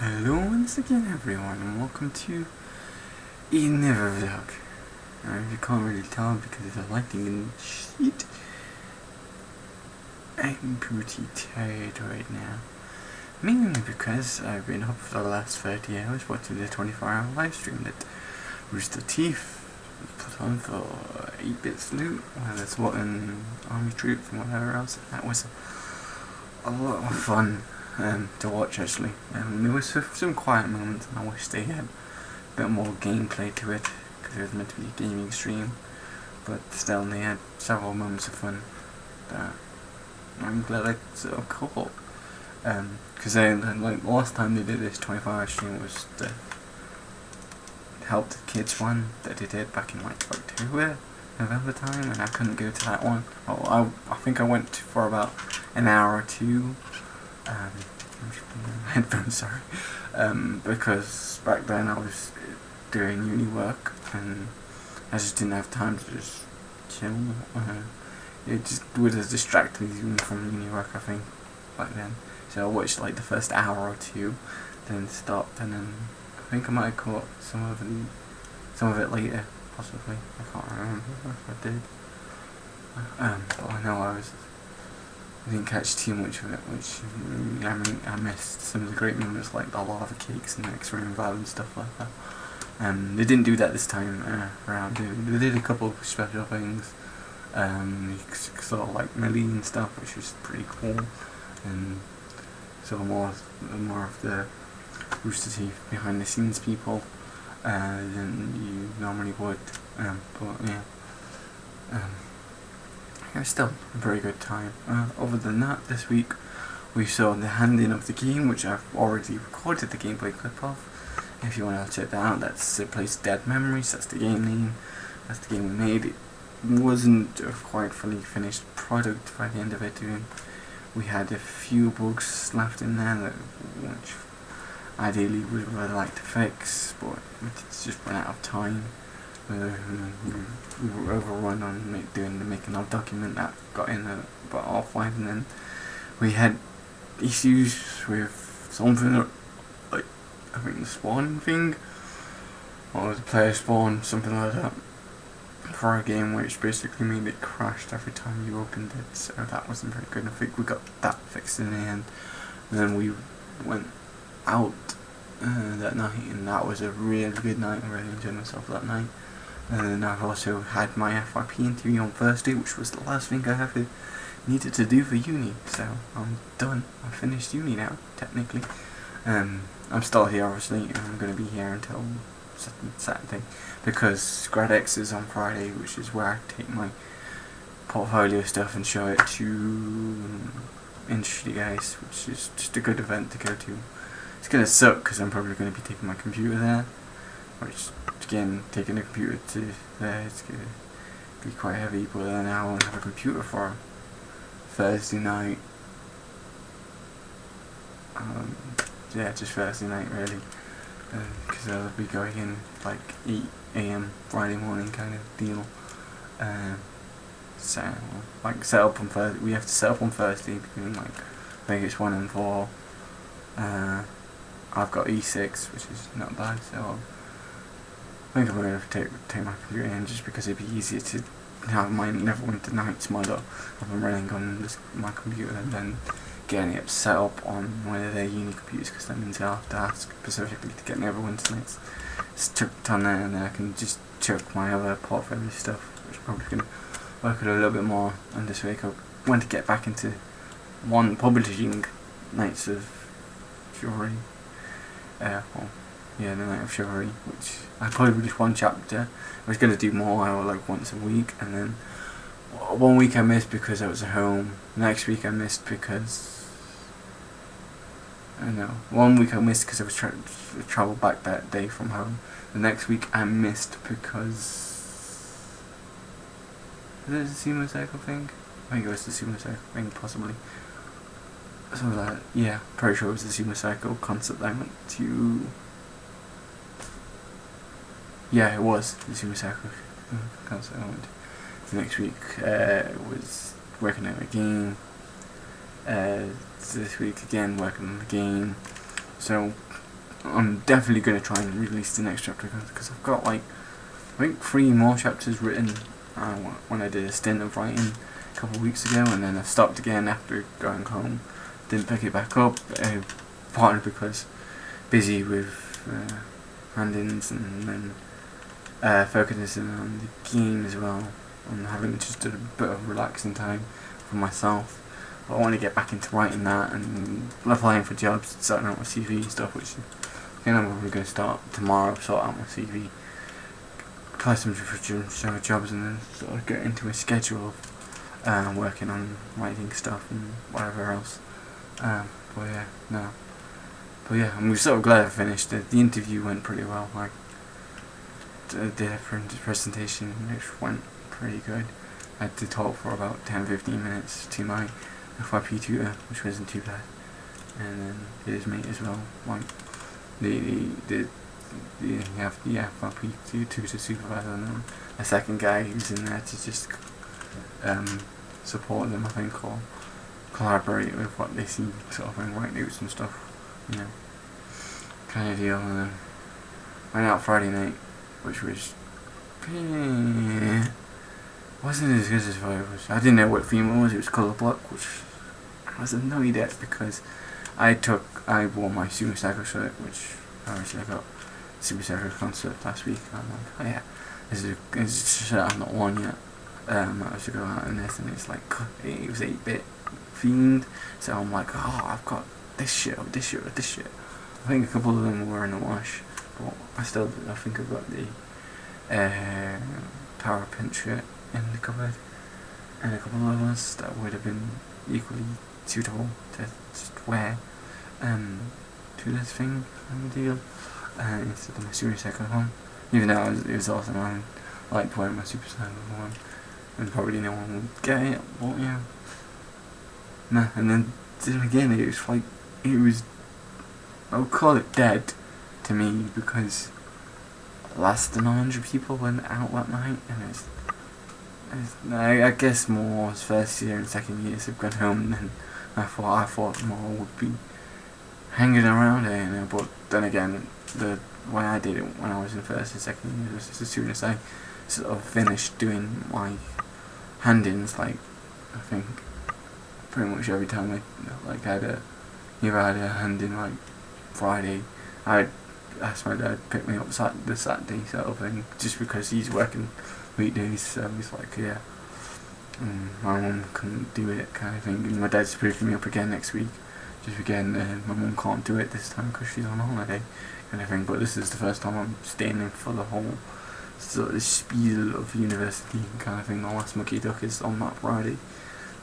Hello once again everyone and welcome to another vlog. You can't really tell because of the lighting and shit. I'm pretty tired right now. Mainly because I've been up for the last 30 hours watching the 24-hour live stream that Rooster Teeth put on for 8-Bit Salute while it's swatting army troops and whatever else. That was a lot of fun to watch actually. There was some quiet moments and I wish they had a bit more gameplay to it because it was meant to be a gaming stream, but still they had several moments of fun that I'm glad I sort of caught, because like last time they did this 24-hour stream was the Help the Kids one that they did back in like October, November time, and I couldn't go to that one. I think I went for about an hour or two. Headphones, sorry. Because back then I was doing uni work and I just didn't have time to just chill. It just would have distracted me from uni work, I think, back then. So I watched like the first hour or two, then stopped, and then I think I might have caught some of it later, possibly. I can't remember if I did. But I know I didn't catch too much of it, which, I mean, I missed some of the great moments like the lava cakes and the X-ray Val and stuff like that. They didn't do that this time around. They did a couple of special things, sort of like melee and stuff, which was pretty cool, and so more of the Rooster Teeth behind the scenes people than you normally would. But yeah. It was still a very good time. Other than that, this week we saw the handing of the game, which I've already recorded the gameplay clip of. If you want to check that out, that's It Plays Dead Memories, that's the game name, that's the game we made. It wasn't a quite fully finished product by the end of it. We had a few bugs left in there which ideally we would really like to fix, but it's just run out of time. We were overrun on doing the making of document that got in about half-5, and then we had issues with something like, I think the spawning thing, or the player spawn, something like that, for a game which basically made it crashed every time you opened it, so that wasn't very good. I think we got that fixed in the end, and then we went out that night, and that was a really good night. I really enjoyed myself that night. And then I've also had my FYP interview on Thursday, which was the last thing I ever needed to do for uni. So I'm done. I finished uni now, technically. I'm still here, obviously, and I'm going to be here until Saturday, because GradX is on Friday, which is where I take my portfolio stuff and show it to industry guys, which is just a good event to go to. It's going to suck because I'm probably going to be taking my computer there, which, again, taking a computer to there, it's going to be quite heavy, but then I won't have a computer for Thursday night. Yeah, just Thursday night really, because I'll be going in like 8 AM Friday morning kind of deal. So, like, set up on Thursday. We have to set up on Thursday between like, I think it's 1 and 4. I've got E6, which is not bad, so I think I'm going to take my computer in just because it'd be easier to have my Neverwinter Nights mod up and running on my computer, and then getting it set up on one of their uni computers, because that means I'll have to ask specifically to get Neverwinter Nights chucked on there, and then I can just chuck my other portfolio stuff, which is probably going to work a little bit more on this week. I want to get back into publishing Knights of Chivalry. The Night of Chivalry, which I probably just one chapter. I was going to do more, like once a week, and then 1 week I missed because I was at home. Next week I missed because, I don't know, 1 week I missed because I was trying to travel back that day from home. The next week I missed because, is it the Sumo Cycle thing? I think it was the Sumo Cycle thing, possibly. So that, yeah, pretty sure it was the Sumo Cycle concert that I went to. Yeah, it was the Sumo Cycle concert I went to. The next week was working on a game. This week again working on the game. So I'm definitely going to try and release the next chapter because I've got like I think 3 more chapters written when I did a stint of writing a couple of weeks ago, and then I stopped again after going home. Didn't pick it back up, partly because busy with hand-ins and then focusing on the game as well, and having just a bit of relaxing time for myself. But I want to get back into writing that and applying for jobs, starting out my CV and stuff, which I think I'm probably going to start tomorrow, sort out my CV, apply some for jobs, and then sort of get into a schedule of working on writing stuff and whatever else. But yeah, I'm sort of glad I finished. The interview went pretty well. Like, did a presentation which went pretty good. I had to talk for about 10-15 minutes to my FYP tutor, which wasn't too bad, and then his mate as well. Like, you have the FYP tutor supervisor, and then a second guy who's in there to just support them, I think, or collaborate with what they see, sort of thing, write notes and stuff, you know, kind of deal. And then went out Friday night, which was wasn't as good as I was. I didn't know what theme it was. It was Colour Block, which I was annoyed at because I wore my Super Psycho shirt, which obviously I got Super Psycho concert last week. And I'm like, oh yeah, this is a shirt I've not worn yet. I was to go out in this, and it's like it was 8-bit themed, so I'm like, oh, I've got this shit, or this shit, or this shit. I think a couple of them were in the wash, but I think I've got the Power Pint shirt in the cupboard, and a couple of others that would have been equally suitable to just wear to this thing kind of deal, instead of my Super Psycho one. Even though it was awesome, I liked wearing my Super Psycho one, and probably no one would get it, but yeah. Nah, and then again, it was like, I would call it dead to me because less than 100 people went out that night, and I guess more first year and second years have gone home than I thought more would be hanging around here, you know. But then again, the way I did it when I was in first and second year was just as soon as I sort of finished doing my hand-ins, like, I think pretty much every time I either had a hand-in like Friday, I'd ask my dad to pick me up the Saturday sort of thing, just because he's working weekdays, so he's like, yeah, my mum couldn't do it kind of thing, and my dad's picking me up again next week, just again, my mum can't do it this time because she's on holiday kind of thing, but this is the first time I'm staying in for the whole sort of spiel of university kind of thing. My last Mucky Duck is on that Friday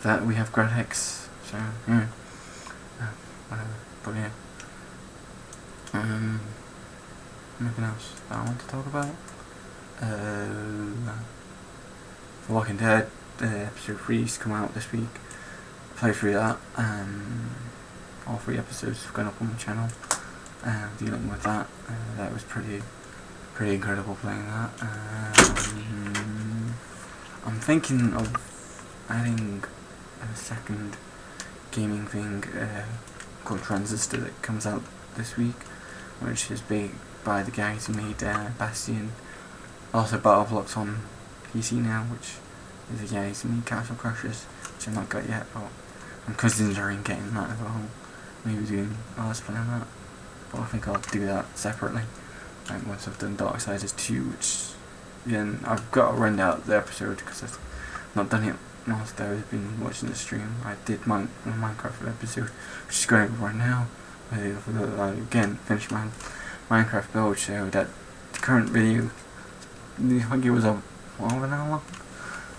that we have Grad X, so yeah, whatever, but yeah. Anything else that I want to talk about? The Walking Dead episode 3's come out this week. Play through that. All 3 episodes have gone up on my channel. Dealing with that. That was pretty incredible playing that. I'm thinking of adding a second gaming thing called Transistor that comes out this week, which is big by the guys who made Bastion. Also Battleblocks on PC now, which is the guys who made Castle Crashers, which I've not got yet, but I'm considering getting that as well. Maybe doing let's-play on that, but I think I'll do that separately, like once I've done Darksiders 2, which again I've got to run out the episode because I've not done it whilst I've been watching the stream. I did my Minecraft episode, which is going right now. I again finished my Minecraft build, so that the current video, I think it was a half an hour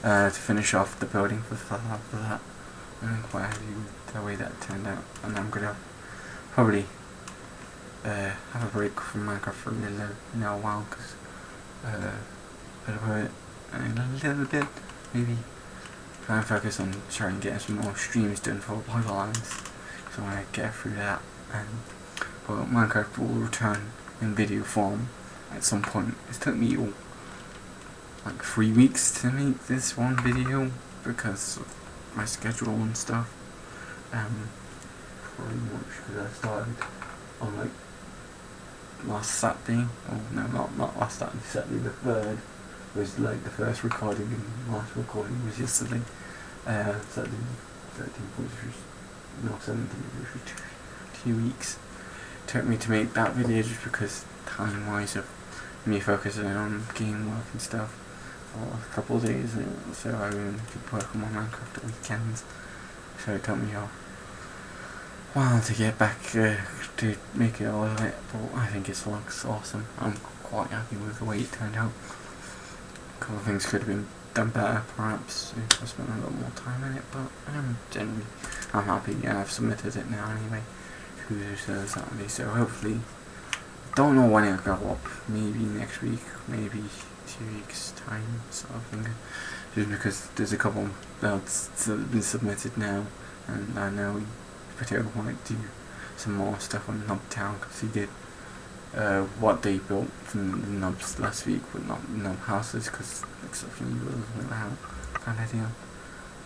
to finish off the building for that. I'm quite happy with the way that turned out, and I'm gonna probably have a break from Minecraft for a while, because in a little bit, maybe try and focus on trying to get some more streams done for Borderlands, so I get through that, but Minecraft will return in video form at some point. It took me like 3 weeks to make this one video because of my schedule and stuff. Pretty much because I started on like last Saturday. Oh no, not last Saturday. Saturday the 3rd was like the first recording, and last recording was yesterday. Saturday 13th, which was no 17th, which was 2 weeks. Took me to make that video just because time-wise of me focusing on game work and stuff for a couple of days, so I could work on my Minecraft at weekends. So it took me a while to get back to make it all of it, but I think it looks awesome. I'm quite happy with the way it turned out. A couple of things could have been done better, perhaps if I spent a little more time in it, but generally I'm happy. Yeah, I've submitted it now anyway to Saturday, so hopefully, don't know when it'll go up, maybe next week, maybe 2 weeks time sort of thing, just because there's a couple builds that have been submitted now, and I know Potato might do some more stuff on Nubtown, because he did what they built from the nubs last week, but not nub houses, because exceptionally was without kind of deal.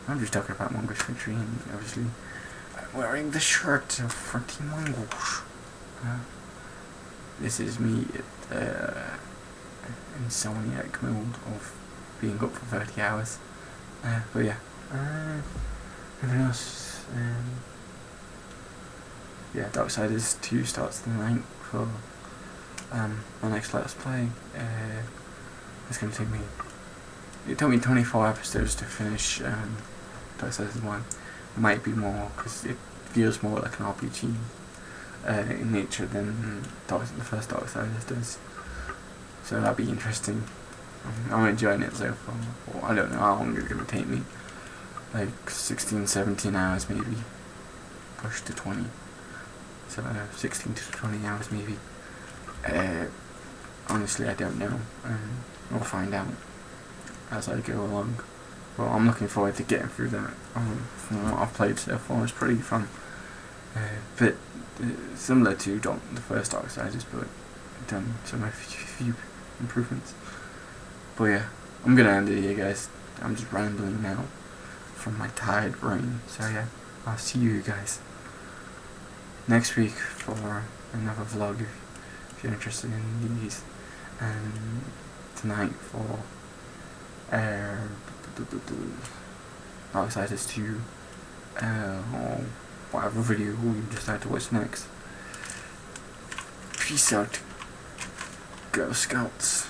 I'm just talking about Mongoose Victory, and obviously I'm wearing the shirt for Team Mongoose. This is me at insomniac mode of being up for 30 hours. But yeah, anything else? Yeah, Darksiders 2 starts tonight for my next Let's Play. It's going to take me, it took me 24 episodes to finish Darksiders 1. It might be more, because it feels more like an RPG in nature than the first Darksiders does. So that'd be interesting. I'm enjoying it so far. Well, I don't know how long it's going to take me. Like 16, 17 hours maybe. Push to 20. So 16 to 20 hours maybe. Honestly, I don't know. We'll find out as I go along. Well, I'm looking forward to getting through that. From what I've played so far, it's pretty fun. Bit similar to the first Darksiders, but done a few improvements. But yeah, I'm gonna end it here, guys. I'm just rambling now from my tired brain. So yeah, I'll see you guys next week for another vlog if you're interested in these, and tonight for Darksiders 2 or whatever video you decide to watch next. Peace out, Girl Scouts.